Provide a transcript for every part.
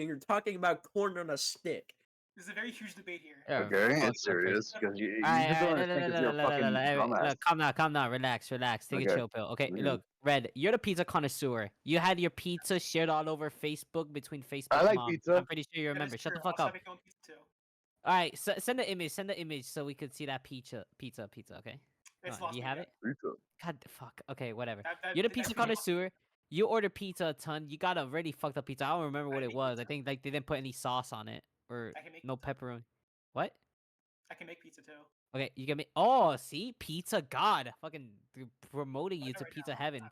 and you're talking about corn on a stick. There's a very huge debate here. Yeah, Okay, fuck it's serious because you Alright, just don't alright, understand because you're a fucking dumbass. look, calm down, relax, take a Okay. chill pill. Okay, Mhm. look, Red, you're the pizza connoisseur. You had your pizza shared all over Facebook between Facebook I like moms. pizza. I'm pretty sure you That is remember. Shut the true. fuck Also, up. I make my own pizza too. Alright, send the image so we could see that pizza, okay? It's Come on, lost you me have again. it? Pizza. God, fuck. Okay, whatever. That You're the that's pizza pretty connoisseur. You order pizza a ton. You got a really fucked up pizza. I don't remember what I it make was. I pizza. think like they didn't put any sauce on it or I can make no pizza. pepperoni. What? I can make pizza too. Okay, you get me. Oh, see, pizza god, fucking promoting I you know to right pizza now, heaven.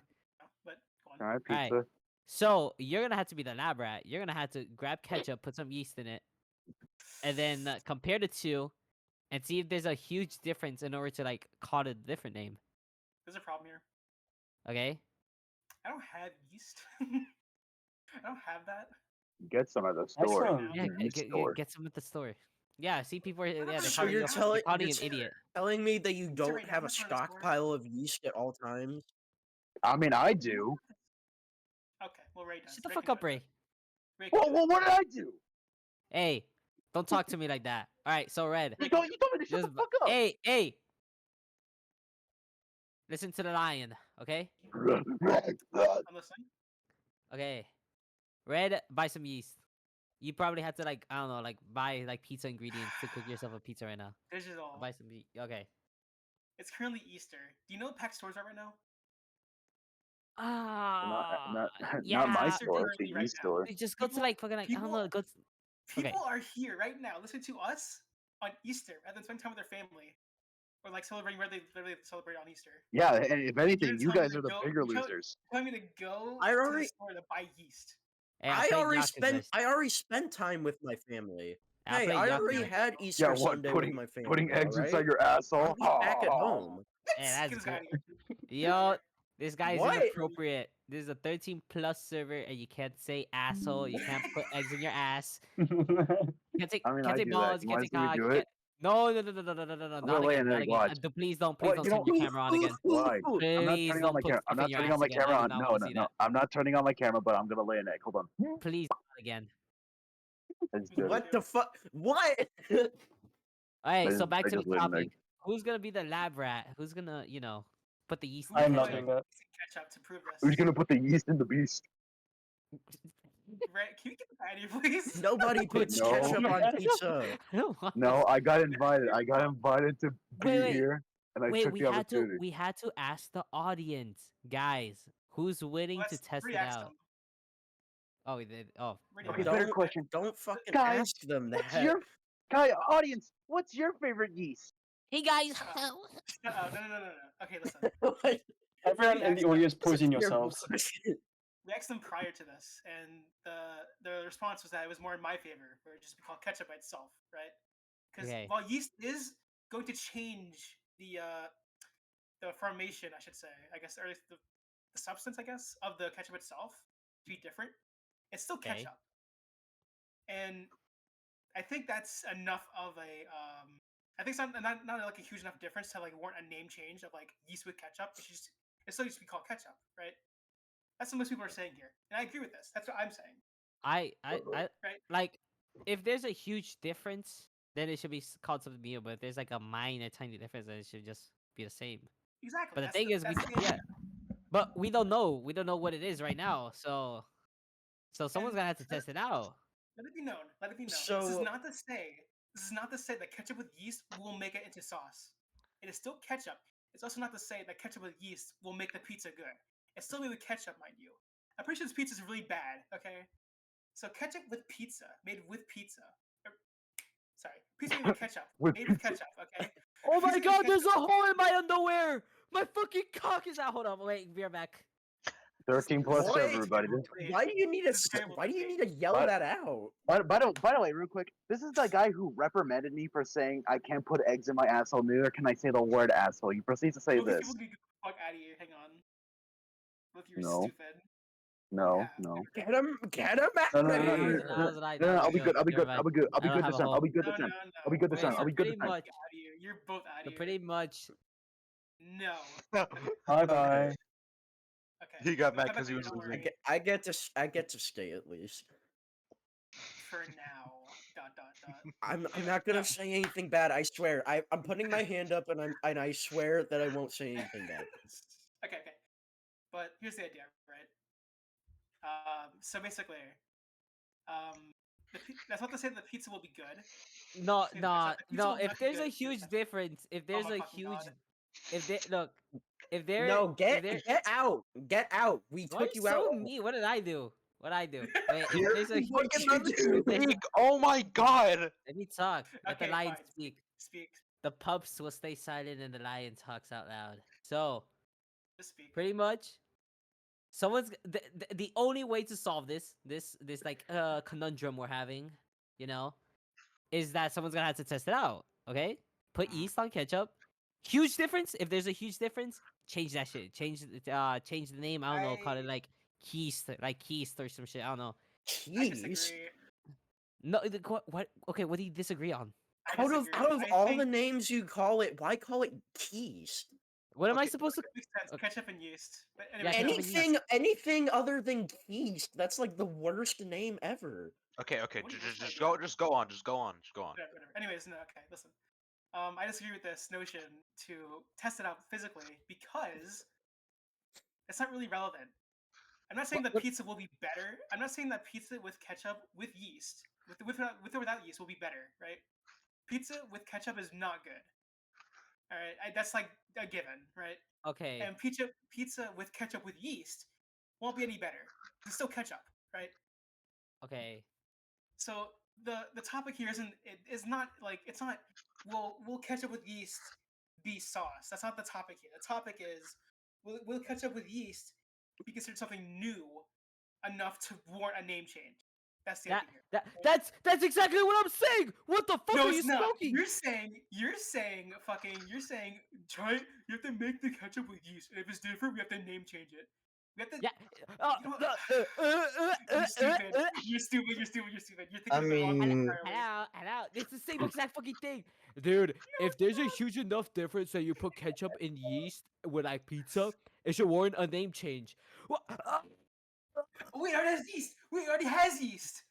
but go on. All right, All right, pizza. so you're gonna have to be the lab rat. You're gonna have to grab ketchup, put some yeast in it, and then compare the two, and see if there's a huge difference in order to like call it a different name. There's a problem here. Okay. I don't have yeast. I don't have that. Get some at the I store. saw- Yeah, The yeast store. get some at the store. Yeah, see, people are yeah, they're So calling you're you, telling- they're calling you you're an idiot. Telling me that you don't right now, have a I'm not going to the store. stockpile of yeast at all times? I mean, I do. Okay, well Ray does. Shut the Ray fuck can up, do it Ray. then. Ray can Well, do well, it. what did I do? Hey, don't talk to me like that. All right, so Red. You told me to shut the Just, fuck up. hey. Listen to the lion, okay? I'm listening. Okay. Red, buy some yeast. You probably have to like I don't know, like buy like pizza ingredients to cook yourself a pizza right now. Digital. Buy some yeast. Okay. It's currently Easter. Do you know what packed stores are right now? Ah, Not my yeah. store. The Currently right yeast now. store. You just go to People- like fucking like I don't know, go. Okay. People are here right now listening to us on Easter rather than spending time with their family. Or like celebrating where they literally celebrate on Easter. Yeah, and if anything, you telling me guys to are the go- bigger you're tell- losers. Telling me to go I to the already- store to buy yeast. Hey, I'm I playing already Yakuza. spent. I already spent time with my family. I'll Hey, play I already Yakuza. had Easter Yeah, what? Sunday with my family. Putting eggs alright? inside your asshole. I'll be back at home. Hey, Get that's this guy out of here. Yo, this guy is What? inappropriate. This is a 13 plus server, and you can't say asshole. You can't put eggs in your ass. You can't take, I mean, can't I take do that. balls. You You can't want take to see me cock. do You it? can't. No. gonna Not lay again. an Not egg, again. watch. Please don't What, turn you don't- your camera on again. Why? I'm not Please turning on don't my put camera. I'm stuff in not your turning ass on my again. I camera do on. not No, wanna no, see no. that. I'm not turning on my camera, but I'm gonna lay an egg. Hold on. Please not again. Let's do it. What the fuck? What? Alright, so I back to just the laid an topic. egg. Who's gonna be the lab rat? Who's gonna, put the yeast in Who's I'm the not gonna ketchup? doing that. Ketchup to prove this. Who's gonna put the yeast in the beast? Ray, can you get the out of here, please? Nobody puts No. ketchup on pizza. I don't want No, this. I got invited. I got invited to be Wait. here, and I Wait, took the opportunity. we had to ask the audience, guys, who's willing to test Already it asked out. them. Oh, we did. Oh, Already Okay, asked better them. question. Don't fucking Guys, ask them What's that. your audience? What's your favorite yeast? hey guys. Shut up. No. Okay, listen. What? Everyone in the audience, poison Your yourselves. bullshit. We asked them prior to this, and the response was that it was more in my favor, where it just be called ketchup by itself, right? Because Okay. while yeast is going to change the formation, I should say, I guess, or at least the substance, I guess, of the ketchup itself to be different, it's still Okay. ketchup. And I think that's enough of a I think it's not like a huge enough difference to like warrant a name change of like yeast with ketchup. It still used to be called ketchup, right? That's what most people are saying here, and I agree with this. That's what I'm saying. I Right. like if there's a huge difference, then it should be called something new. But if there's like a minor tiny difference, then it should just be the same. Exactly. But the that's thing is, that's the yeah, idea. but we don't know. We don't know what it is right now. So someone's gonna have to test it out. Let it be known. Let it be known. This So- is not to say. This is not to say that ketchup with yeast will make it into sauce. It is still ketchup. It's also not to say that ketchup with yeast will make the pizza good. It's still made with ketchup, mind you. I'm pretty sure this pizza is really bad. Okay, so ketchup with pizza, made with pizza. Sorry, pizza made with ketchup, With made with pizza. ketchup. Okay. Oh my Pizza with god, there's a ketchup. hole in my underwear! My fucking cock is out. Hold on, wait, we're back. 13 plus What? server, everybody. Why do you need to? This is terrible Why do you debate. need to yell But- that out? By the way, real quick, this is the guy who reprimanded me for saying I can't put eggs in my asshole. Neither can I say the word asshole. He proceeds to say Both these this. people can get the fuck out of here. Hang on. Both of you are No. stupid. No, Yeah. no. Get him! Get him out No, of no, no, no, here! That was right, No, that no, was I'll be good. I'll be Never good. mind. I'll be good. I'll be I good don't this have a time. I'll be good No, this no, time. no. I'll be good this Wait, time. so I'll be good pretty this time. much, Out of here. You're both out of so here. pretty much, No. Bye bye. Okay. He got mad Come back 'cause he later, was don't losing. worry. I get to stay at least. for now. ... I'm Anyway, not gonna no. say anything bad. I swear. I'm putting my hand up, and I swear that I won't say anything bad. Okay. But here's the idea, right? So basically, that's not to say that the pizza will be good. No, That's not the pizza no. will If not be there's good a if it's huge ketchup. difference, if there's my a fucking huge, God. if they look, if there, No, if there, get out, get out. We why are took you you out. so mean? What did I do? What I do? Wait, if You're- there's a what huge, did you do? if there's a, Speak. Oh my god. let me talk. Let the Okay, lion fine. speak. Speak. The pups will stay silent and the lion talks out loud. So Just speak. pretty much, the only way to solve this like conundrum we're having, you know, is that someone's gonna have to test it out. Okay, put yeast on ketchup. Huge difference. If there's a huge difference, change that shit. Change the name. I don't know. Call it like Keist or some shit. I don't know. I Jeez. disagree. No, what? Okay, what do you disagree on? I Out of disagree. I all think the names you call it, why call it keys? What am I Okay, supposed to? it makes sense. Okay. Ketchup and yeast. But Yeah, anyway, ketchup and yeast. Anything other than keys, that's like the worst name ever. Okay. What do you- what's Just my go. idea? Just go on. Just go on. Just go on. Whatever. Anyways, no. Okay, listen. I disagree with this notion to test it out physically because it's not really relevant. I'm not saying that What- pizza will be better. I'm not saying that pizza with ketchup with yeast, with or without yeast, will be better, right? Pizza with ketchup is not good. All right, that's like a given, right? Okay. And pizza with ketchup with yeast won't be any better. It's still ketchup, right? Okay. So the topic here is not like it's not will ketchup with yeast be sauce? That's not the topic here. The topic is will ketchup with yeast be considered something new enough to warrant a name change? That's the idea here. That's exactly what I'm saying. What the fuck No, are you it's not. smoking? You're saying try it. You have to make the ketchup with yeast. And if it's different, we have to name change it. We have to. Yeah. You know what? You're stupid. You're stupid. You're stupid. You're I thinking of the wrong thing mean- entirely. Hello. It's the same exact fucking thing. Dude, if there's a huge enough difference that you put ketchup in yeast with like pizza, it should warrant a name change. What? Wait, it already has yeast. Wait, it already has yeast.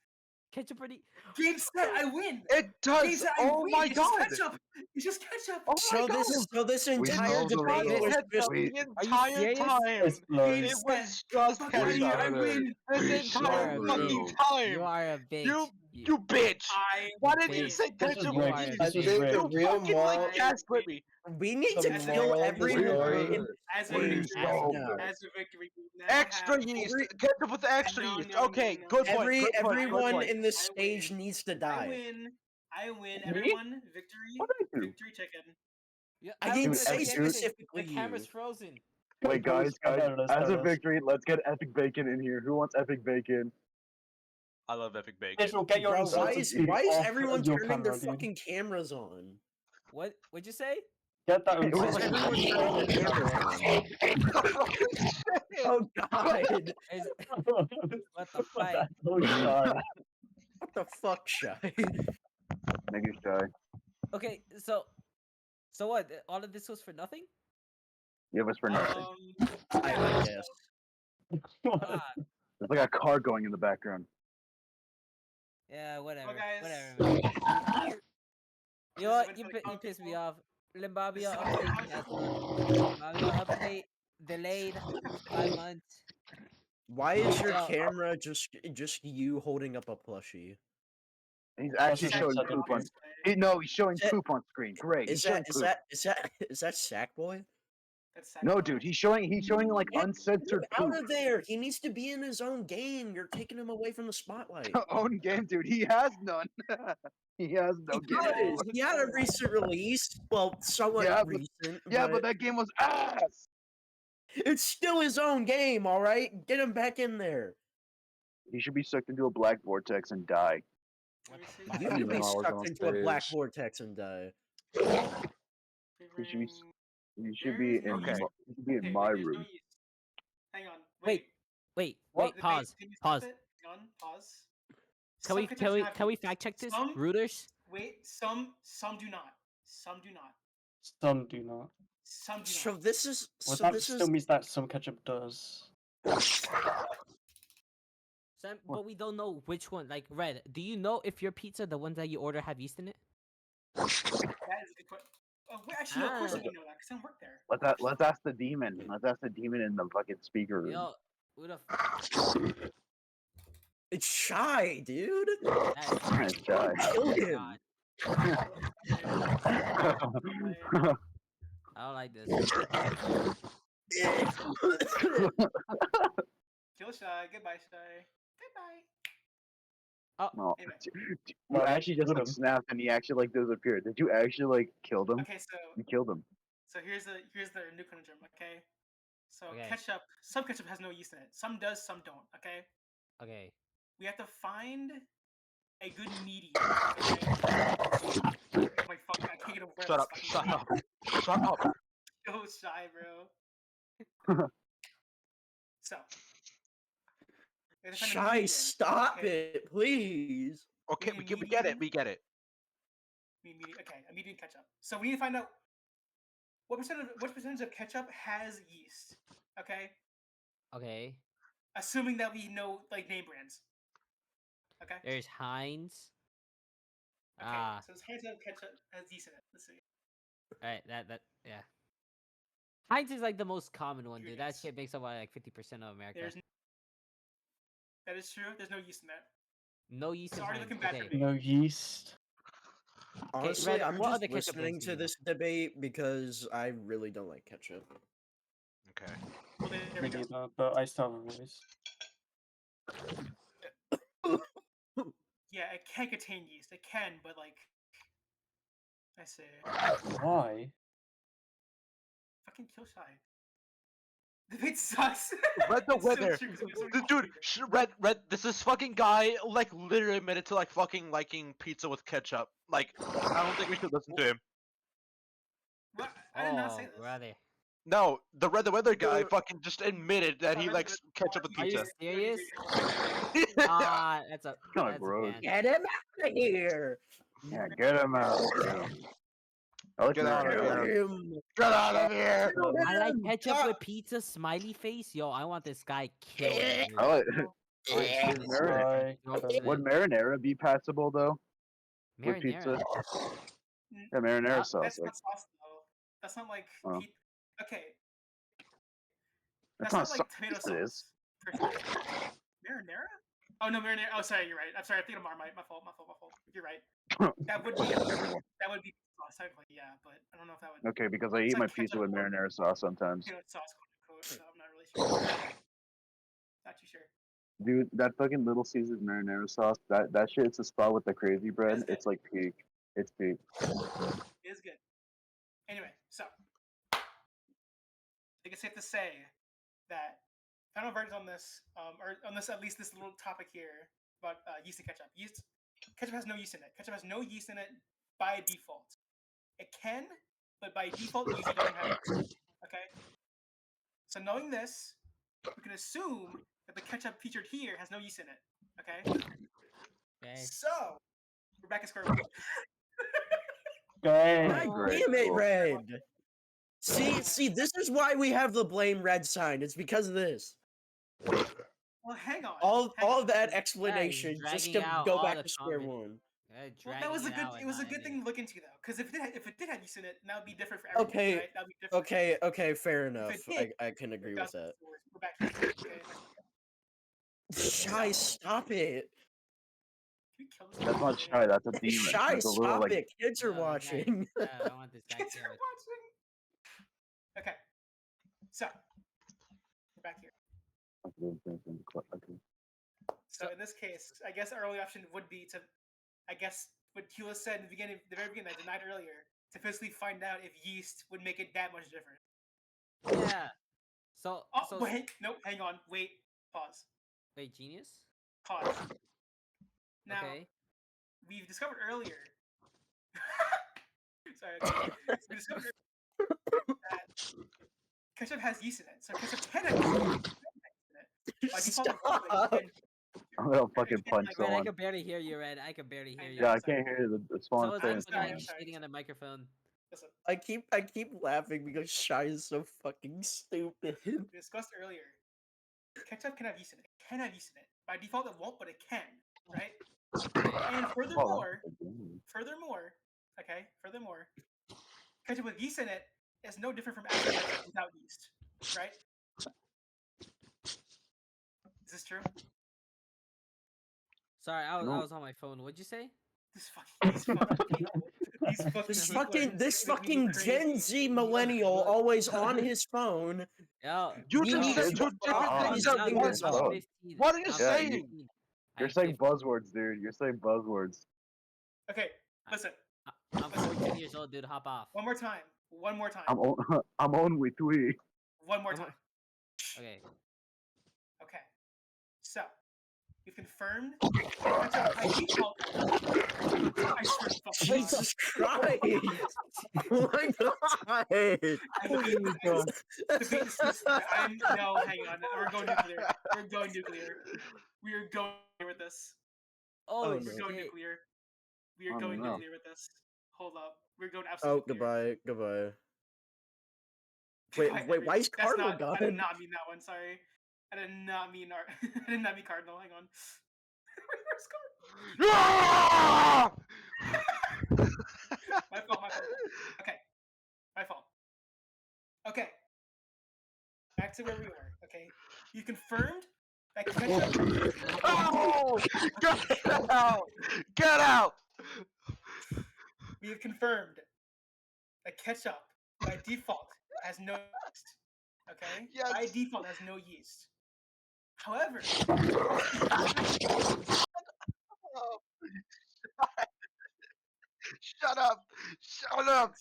Ketchup already. Game set. I win. It Game does. set. I Oh win. my It's god. just ketchup. It's just ketchup. Oh my So god. this We entire solved the debate riddle. was Said just Wait, the are you entire serious? time. It's blurry. It Set. was just Fuck outta here. I ketchup. win. This We entire solved the fucking riddle. time. You are a bitch. You bitch. I Why didn't you win. say This ketchup was with rigged. yeast? This was think rigged. the You real fucking moral- like gaslit me. we need The to kill moral of the everyone story- in As a We victory. solved no. it. As a victory. we now Extra have- yeast. every- Ketchup with extra No, yeast. no, Okay, no, no, good no. point. Good point. Good everyone point. in this I stage win. needs to I die. win. I win. Me? Everyone, victory. What did I do? Victory chicken. Yeah, I how didn't would say say anything? specifically The you. camera's frozen. Wait, guys, Stardust, as a Stardust. victory, let's get epic bacon in here. Who wants epic bacon? I love epic bacon. Visual, get your Bro, insulted speak why is off everyone your turning their camera, dude. fucking cameras on? What'd you say? Get that Why is Why is insulted everyone speak turning off their your cameras camera. on? Oh god! Is, What what the fuck? That's so shy. What the fuck, Shy? Nigga shy. Okay, so what? All of this was for nothing? Give us for nothing. I guess. Ah, There's like a car going in the background. yeah, whatever. guys. Whatever. Man. You know what? This is You, when you the pissed me people- off. Limbabia This is when update the canceled. Limbabia update delayed 5 months. Why is your So- camera just you holding up a plushie? He's actually That's showing such a poop on. thing. No, he's showing Is that- poop on screen. Great. He's Is showing that poop. is that Sackboy? That's No, sad. dude, he's showing like Get uncensored him out poop. of there! He needs to be in his own game. You're taking him away from the spotlight. Own game, dude. He has none. He has no He game. does. He had a recent release. Well, somewhat Yeah, but- recent. Yeah, but that game was ass. it's still his own game. All right, get him back in there. He should be sucked into a black vortex and die. Let me see. You I could didn't be know I was sucked on into a black stage. vortex and die. He should be. You should There be is no in. yeast. You should be in Okay, my wait, there's no room. yeast. Hang on. Wait, wait, What? pause. Can you stop Pause. it? Hang on. Pause. Can we Some can ketchups we have can we yeast. fact check this? Some- Rooters? Wait, some do not. Some do not. Some do not. Some do So not. this is Well, so that this still is means that some ketchup does. But we don't know which one. Like, Red, do you know if your pizza, the ones that you order, have yeast in it? That is a good question. Oh, wait, actually, no, of course Ah. I can know that because I don't work there. Let's ask the demon. Let's ask the demon in the fucking speaker room. Yo, who the f- It's Shy, dude. that is Shy. Kill oh my him. God. I don't like this. Kill Shy. Goodbye, Shy. Goodbye. No, Anyway. you actually just Killed like him. snapped and he actually like disappeared. Did you actually like kill them? Okay, so You killed him. here's the new conundrum. Okay, so Okay. ketchup. Some ketchup has no yeast in it. Some does. Some don't. Okay. Okay. We have to find a good medium. Okay. Oh my fuck! I can't get over Shut this up. fucking Shut game. up. Shut up. So shy, bro. So. we have to find a Shy, medium, stop okay? it, please. Okay, need we get it. medium. We get it. Okay, a medium ketchup. So we need to find out what percentage of ketchup has yeast. Okay, Okay. assuming that we know like name brands. Okay. There's Heinz. Okay. Ah. So it's Heinz ketchup has yeast in it. Let's see. Alright, yeah. Heinz is like the most common one, dude. That Ingredients. shit makes up like 50% of America. That is true. There's no yeast in that. No yeast It's in already Heinz. looking bad for Okay. me. No yeast. Honestly, Red, I'm what just other ketchup brands listening do to you know? this debate because I really don't like ketchup. Okay. Well, there we Me go. neither, but I still have a voice. Yeah, it can contain yeast. It can, but like, I say, Why? fucking kill shy. The debate sucks. Red the It's so weather. true 'cause we have so many Dude, people. Red, this is fucking guy, like, literally admitted to, like, fucking liking pizza with ketchup. Like, I don't think we should listen to him. What? I did not say this. Brother. No, the Red the Weather guy fucking just admitted that he Red the likes ketchup with Are you pizza. serious? Yeah. Ah, that's a Kinda that's gross. bad. Get him out of here! Yeah, get him out. Get him. I like Get out of Kill marinara. here. him! Get out of here! Kill I like him! ketchup Ah! with pizza, smiley face. Yo, I want this guy killed. dude. I like. Alright, Eh. so- Is marinara. Why? Throw Whatever. Would marinara be passable though with pizza? Marinara. Yeah, marinara sauce. That's Like, not sauce though. That's not like Oh. okay. that's That's not not like sauce. tomato Yes, it is. sauce. Per se. Marinara? Oh no, marinara. Oh, sorry, you're right. I'm sorry. I think I'm my fault. You're right. That would be sauce technically, yeah, but I don't know if that would. Okay, because I It's eat like my pizza ketchup with or marinara sauce sometimes. peanut sauce, quote unquote. So I'm not really sure. Not too sure. Dude, that fucking Little Caesars marinara sauce, that shit's a spot with the crazy bread. good. It's like peak. It's peak. It is good. Anyway, so I think it's safe to say that final verdict on this, or on this at least this little topic here about yeast and ketchup. Ketchup has no yeast in it. Ketchup has no yeast in it by default. It can, but by default, it usually doesn't have yeast. Okay. So knowing this, we can assume that the ketchup featured here has no yeast in it. Okay. Okay. So we're back at square one. Guy. God Great, damn it, cool. Red! See, this is why we have the blame Red sign. It's because of this. Well, hang on. All on. of that explanation just dragging to out go all back the to square comment. one. Well, that was a good. It was a good thing to look into though, because if it did have yeast in it, that would be different for everyone. Okay, Right? That would be different. Okay, fair enough. did, I can agree with that. We're back here. Okay. Shy, stop it! Can we kill this That's guy? not shy, that's a demon. Shy, It's a little stop like it! Kids are watching. I want this guy Kids are killed. watching. Okay. So we're back here. okay. So in this case, I guess our only option would be to, I guess, what Hula said in the beginning, the very beginning, I denied earlier, to physically find out if yeast would make it that much different. Yeah. So. Oh, so wait, no, hang on, wait, pause, wait, genius. pause. Now, Okay. we've discovered earlier. Sorry, okay. We discovered earlier that ketchup has yeast in it, so ketchup can have yeast in it. By default, Stop! I'm gonna fucking Again, punch like, Red, I someone. can barely hear you, Red. I can barely hear you. Yeah, I can't hear the spawn So is saying that sorry, like I'm something. sorry. shitting on the microphone? Listen, I keep laughing because Shy is so fucking stupid. we discussed earlier, ketchup can have yeast in it. It can have yeast in it. By default, it won't, but it can, right? And Oh, furthermore, that's a good game. furthermore, ketchup with yeast in it is no different from actual ketchup without yeast, right? Is this true? Sorry, I No. was on my phone. What'd you say? These fucking people, these fucking This people are fucking just making me Gen crazy. Z millennial Look. always on his phone. Yo, You These just yo, said kids two different are things these at I'm fingers once. up. 15. What are you I'm saying? 15. You're I'm saying 15. buzzwords, dude. You're saying buzzwords. Okay, listen, I'm 14 years old, dude. Hop off. one more time, I'm only three. one more I'm time. Okay. Okay, so we've confirmed that ketchup by default. I swear to fucking God. Jesus Christ! Oh my God! I hate this. Debate dismissed. No, hang on. We're going nuclear. We're going nuclear. We are going with this. Oh, Oh, We're no. going shit. nuclear. We are Oh, going no. nuclear with this. Hold up. We're going Oh, absolute nuclear. goodbye. Goodbye, Wait, why is That's Cardinal not. gone? I did not mean that one. Sorry. I did not mean I did not mean Cardinal. Hang on. Where's Cardinal? Ah! My fault. Okay. My fault. Okay. Back to where we were. Okay. You confirmed that ketchup. Oh! Get out! Get out! We have confirmed that ketchup by default has no yeast. Okay? Yes. By default has no yeast. However, Oh, shut up! Shut up!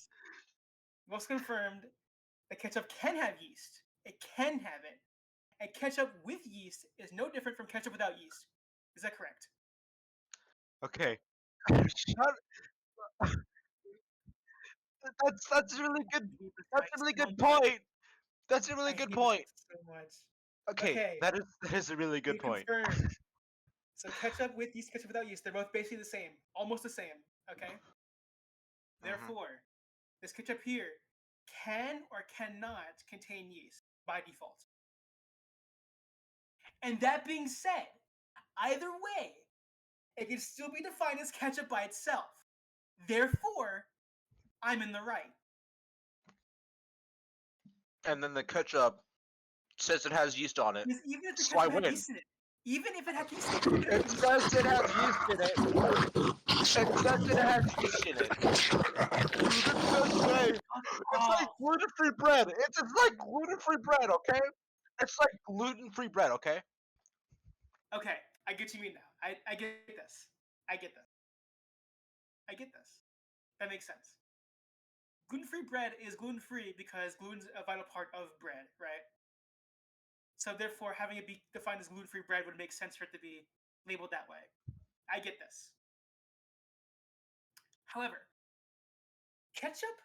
most confirmed that ketchup can have yeast. It can have it. And ketchup with yeast is no different from ketchup without yeast. Is that correct? Okay. Shut. That's a really good. I hate this That's guy a really so good much. point. That's a I really good hate point. this guy so much. Okay, Okay. that is a really We good point. confirmed. So ketchup with yeast, ketchup without yeast, they're both basically the same. Almost the same. Okay? Therefore, this ketchup here can or cannot contain yeast by default. And that being said, either way, it can still be defined as ketchup by itself. Therefore, I'm in the right. And then the ketchup says it has yeast on it, Because even if the so I ketchup had win. yeast in it, even if it had yeast in it, It says it has yeast in it. It says it has yeast in it. It's like gluten-free bread. It's like gluten-free bread, okay? It's like gluten-free bread, okay? Okay, I get what you mean now. I get this. I get this. I get this. That makes sense. Gluten-free bread is gluten-free because gluten's a vital part of bread, right? So therefore, having it be defined as gluten-free bread would make sense for it to be labeled that way. I get this. However, ketchup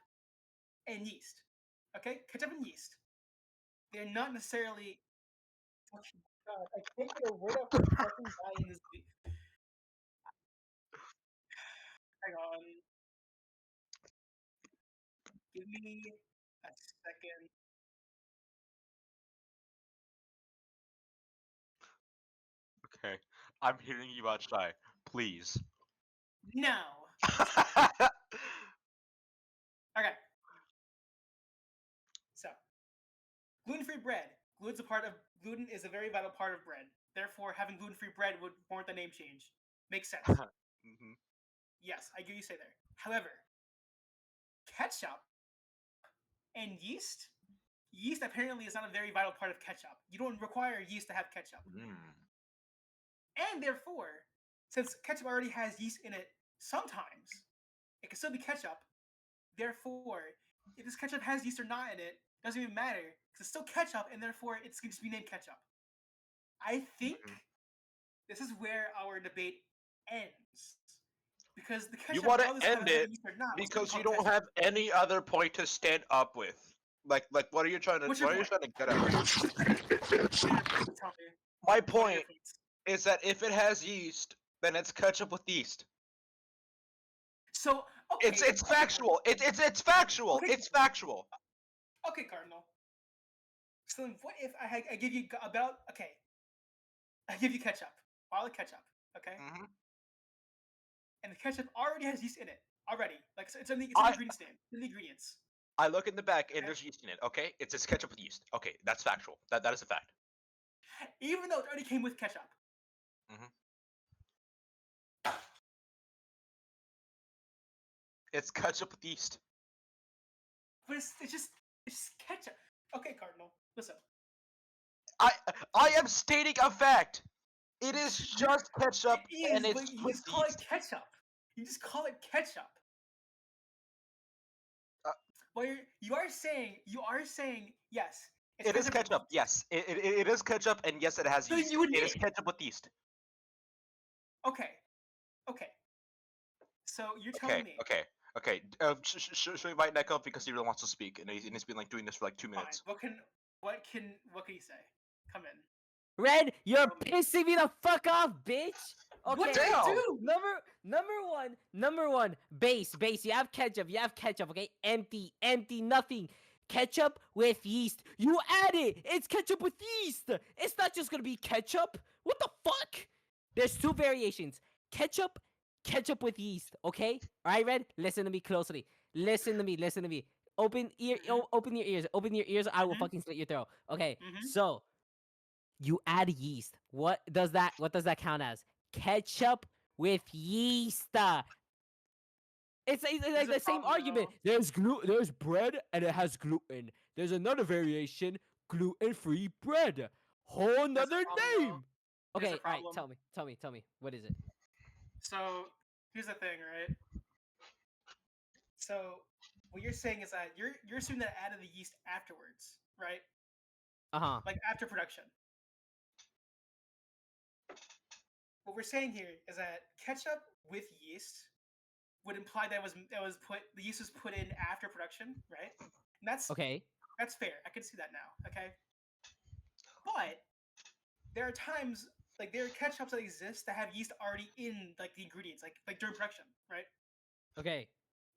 and yeast, okay? Ketchup and yeast, they're not necessarily. Fucking God, I can't get a word out for fucking guy in this. Hang on. Give me a second. Okay, I'm hearing you out, Shy. Please. No. Okay. So, gluten-free bread. Gluten is a very vital part of bread. Therefore, having gluten-free bread would warrant the name change. Makes sense. Mhm. Yes, I get what you say there. However, ketchup and yeast. Yeast apparently is not a very vital part of ketchup. You don't require yeast to have ketchup. Mm. And therefore, since ketchup already has yeast in it sometimes, it can still be ketchup. Therefore, if this ketchup has yeast or not in it, doesn't even matter. Because it's still ketchup, and therefore it's going to just be named ketchup. I think this is where our debate ends. Because the ketchup, You want regardless to of end whether it has it yeast or not, was because called you don't ketchup. have any other point to stand up with. Like, what are you trying to? What's What your are you point? trying to get at? Tell me. My What are your point points? is that if it has yeast, then it's ketchup with yeast. So, okay. It's factual. It's factual. Okay. It's factual. Okay, Cardinal. So then what if I give you about, okay, I give you ketchup. bottle of ketchup, okay? Mhm. And the ketchup already has yeast in it already. Like it's in the I- ingredients name, in the ingredients. I look in the back and Okay. there's yeast in it. Okay, it's just ketchup with yeast. Okay, that's factual. That is a fact. Even though it already came with ketchup. It's ketchup with yeast. But it's just ketchup. Okay, Cardinal, listen. I am stating a fact. It is just ketchup It is, and it's but you with just call it yeast. ketchup. You just call it ketchup. Well, you are saying yes. It's It is with ketchup. yeast. Yes, it is ketchup, and yes, it has So yeast. you It is admit- ketchup with yeast. Okay. So you're telling me. Okay. Should we invite Neko because he really wants to speak, and he's been like doing this for like 2 Fine. minutes. What can he say? Come in. Red, you're pissing me the fuck off, bitch. What Okay. did Damn. I do? Number one, base. You have ketchup, okay? Empty, nothing. Ketchup with yeast. You add it. It's ketchup with yeast. It's not just gonna be ketchup. What the fuck? There's two variations. Ketchup with yeast, okay? Alright, Red? Listen to me closely. Listen to me. Open open your ears. I will Mhm. fucking slit your throat. Okay, Mhm. so you add yeast. What does that count as? Ketchup with yeast. It's like There's a the same problem, argument. though. There's bread and it has gluten. There's another variation, gluten-free bread. Whole nother problem, though. name. There's a Okay, all right. problem. Tell me. What is it? So here's the thing, right? So what you're saying is that you're assuming that I added the yeast afterwards, right? Uh-huh. Like after production. What we're saying here is that ketchup with yeast would imply that the yeast was put in after production, right? And Okay. that's fair. I can see that now. Okay. But there are times like there are ketchups that exist that have yeast already in like the ingredients, like during production, right? Okay.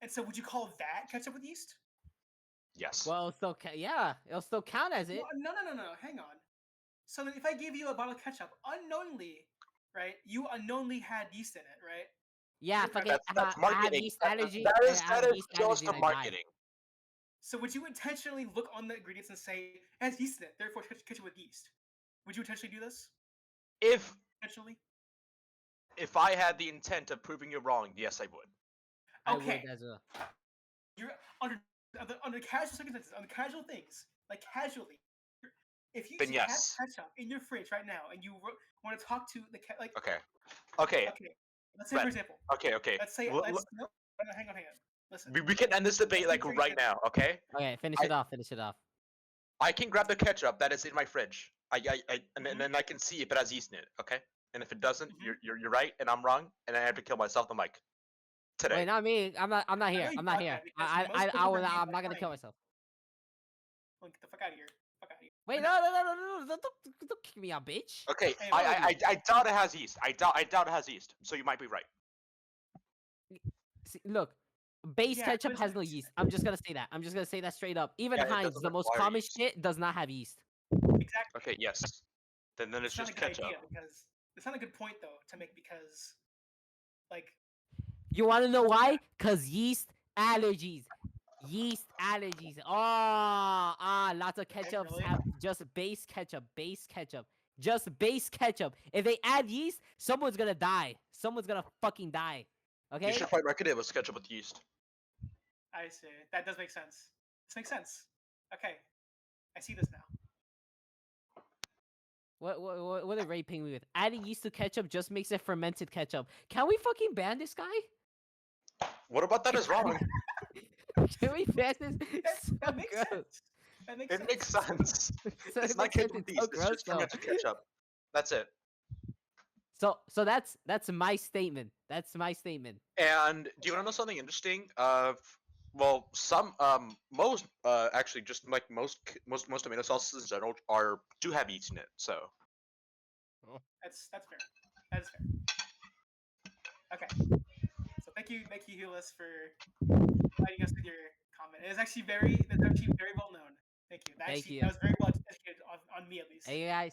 And so would you call that ketchup with yeast? Yes. Well, it'll still count as it. No. Hang on. So then if I gave you a bottle of ketchup unknowingly, right? You unknowingly had yeast in it, right? Yeah, You're fucking. That's I have marketing. yeast allergy. That I is have yeast just allergy a and I die. marketing. So would you intentionally look on the ingredients and say it has yeast in it, therefore ketchup with yeast? Would you intentionally do this? If Intentionally? I had the intent of proving you wrong, yes, I would. I Okay. would as well. You're under casual circumstances, under casual things, like casually. If you Then have yes. ketchup in your fridge right now and you want to talk to the like, Okay. okay, let's say for Red. example, Okay. let's say L- let's no, hang on. Listen, we can end this debate Let's say like for right now, okay? Okay, finish I- it off. I can grab the ketchup that is in my fridge. And Mhm. then I can see if it has yeast in it, okay? And if it doesn't, Mhm. you're right and I'm wrong, and I have to kill myself on mic. Today. Wait, not me. I'm not here. know you I'm not thought here. that because most people I are will being not, I'm not gonna lying. kill myself. Well, get the fuck out of here. Fuck out of here. Wait, But no, don't kick me out, bitch. Okay, Hey, what would I doubt it has yeast. I doubt it has yeast. So you might be right. See, look, base Yeah, ketchup but has no yeast. I'm just gonna say that straight up. Even Yeah, it Heinz, doesn't the most require common yeast. shit, does not have yeast. exactly. Okay, yes. Then it's It's not a just good ketchup. idea because it's not a good point though to make because like You want to know why? Cause yeast allergies. Lots of ketchups really? have just base ketchup. Just base ketchup. If they add yeast, someone's gonna die. Someone's gonna fucking die. You Okay? should probably market it with ketchup with yeast. I see. That does make sense. This makes sense. Okay, I see this now. What are Ray ping me with? Adding yeast to ketchup just makes it fermented ketchup. Can we fucking ban this guy? What about that is wrong? Can we ban this? That makes gross. sense. That makes It sense. makes sense. So It's it not makes sense, ketchup with it's so yeast. It's gross, just though. fermented ketchup. That's it. So that's my statement. That's my statement. And do you want to know something interesting? Well, some most actually just like most tomato sauces in general do have yeast in it. So That's fair. That is fair. Okay. So thank you, Hulis, for providing us with your comment. That's actually very well known. Thank you. Thank you. That was very well educated on me at least. Hey guys,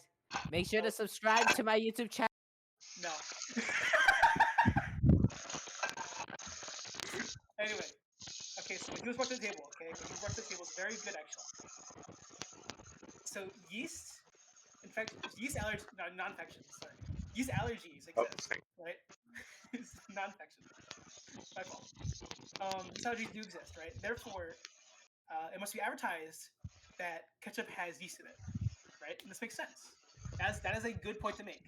make sure to subscribe to my YouTube channel. No. Anyway, okay, so when he was brought to the table, okay, when he was brought to the table, it's very good actually. So yeast, yeast allergy, no, non-infections. Sorry, yeast allergies Oh, exist, same. right? It's non-infection. My fault. Yeast allergies do exist, right? Therefore, it must be advertised that ketchup has yeast in it, right? And this makes sense. That is a good point to make.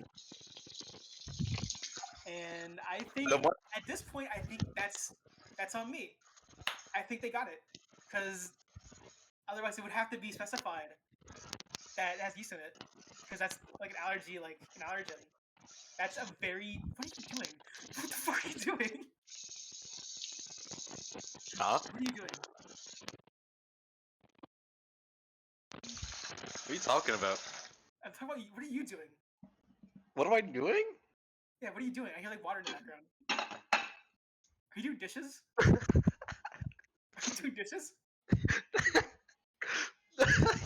And I think The one- at this point, I think that's on me. I think they got it because otherwise it would have to be specified that it has yeast in it because that's like an allergy, like an allergen. That's a very. What are you doing? What the fuck are you doing? Huh? What are you doing? What are you talking about? I'm talking about. What are you doing? What am I doing? Yeah, what are you doing? I hear like water in the background. Are you doing dishes? Are you doing dishes?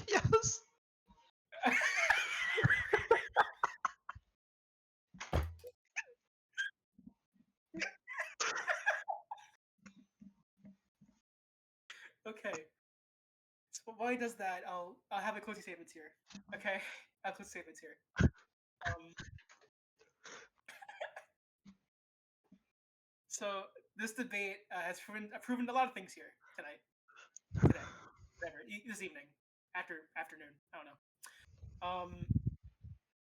Yes. Okay. So while he does that, I'll have a closing statements here. Okay, I have closing statements here. So this debate has proven a lot of things here today, whatever, this evening, afternoon. I don't know.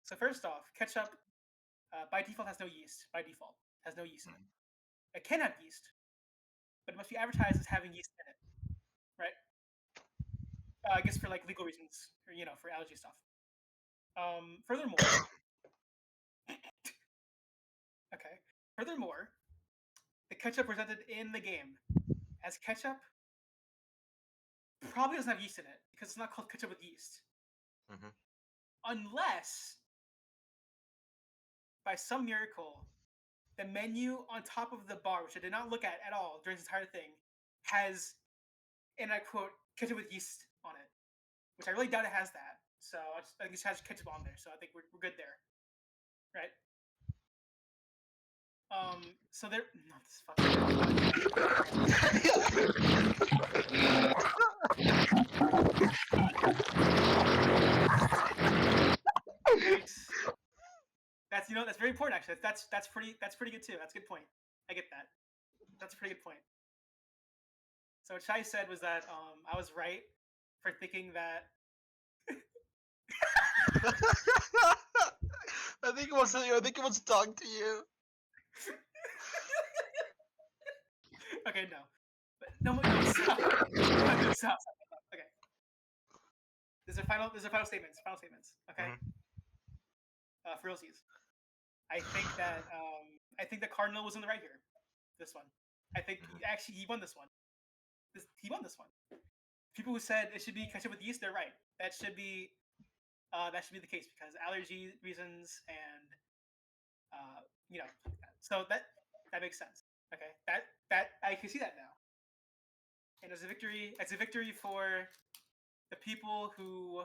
So first off, ketchup by default has no yeast. By default, has no yeast in it. It can have yeast, but it must be advertised as having yeast in it, right? I guess for like legal reasons, or for allergy stuff. Furthermore, okay. Furthermore, the ketchup presented in the game as ketchup probably doesn't have yeast in it because it's not called ketchup with yeast. Mhm. Unless, by some miracle, the menu on top of the bar, which I did not look at all during this entire thing, has, and I quote, ketchup with yeast on it, which I really doubt it has that. So I think it has ketchup on there, so I think we're good there, right? So there, not this Great. That's very important actually. That's pretty good too. That's a good point. I get that. That's a pretty good point. So what Chai said was that I was right for thinking that. I think it was talking to you. Okay, no, but no, stop. No, stop. Okay, there's a final statements. Final statements. Okay, for realsies. I think the Cardinal was in the right here. This one, I think actually he won this one. He won this one. People who said it should be ketchup with yeast, they're right. That should be the case because allergy reasons and so that makes sense. Okay, that I can see that now, and it's a victory. It's a victory for the people who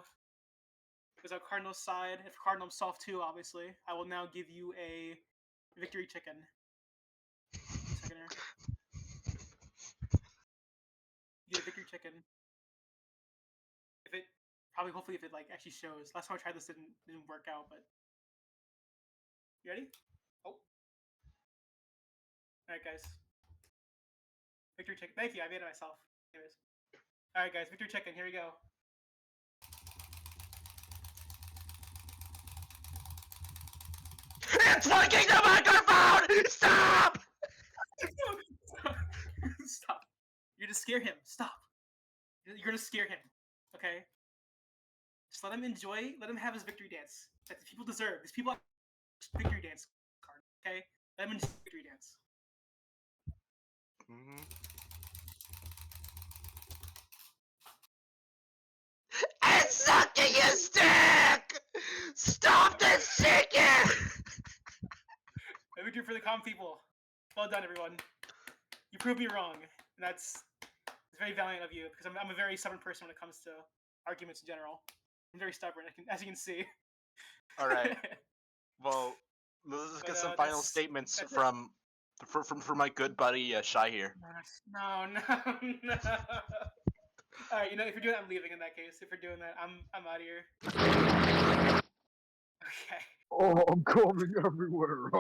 was on Cardinal's side. If Cardinal soft too, obviously, I will now give you a victory chicken. Second here. You get a victory chicken. If it hopefully if it like actually shows. Last time I tried this didn't work out, but you ready? Oh, all right, guys. Victory chicken. Thank you. I made it myself. Anyways, all right, guys. Victory chicken. Here we go. It's fucking the microphone! Stop! Stop. You're gonna scare him. Stop. You're gonna scare him. Okay. Just let him enjoy. Let him have his victory dance that the people deserve. These people have victory dance card. Okay. Let him enjoy victory dance. It's sucking his dick! Stop this chicken! A victory for the common people. Well done, everyone. You proved me wrong, and it's very valiant of you because I'm a very stubborn person when it comes to arguments in general. I'm very stubborn, as you can see. Alright. Well, Let's But, get some final that's statements it. from my good buddy Shy here. No, no, no. All right, if you're doing that, I'm leaving in that case. If you're doing that, I'm out of here. Okay. Oh, I'm coming everywhere.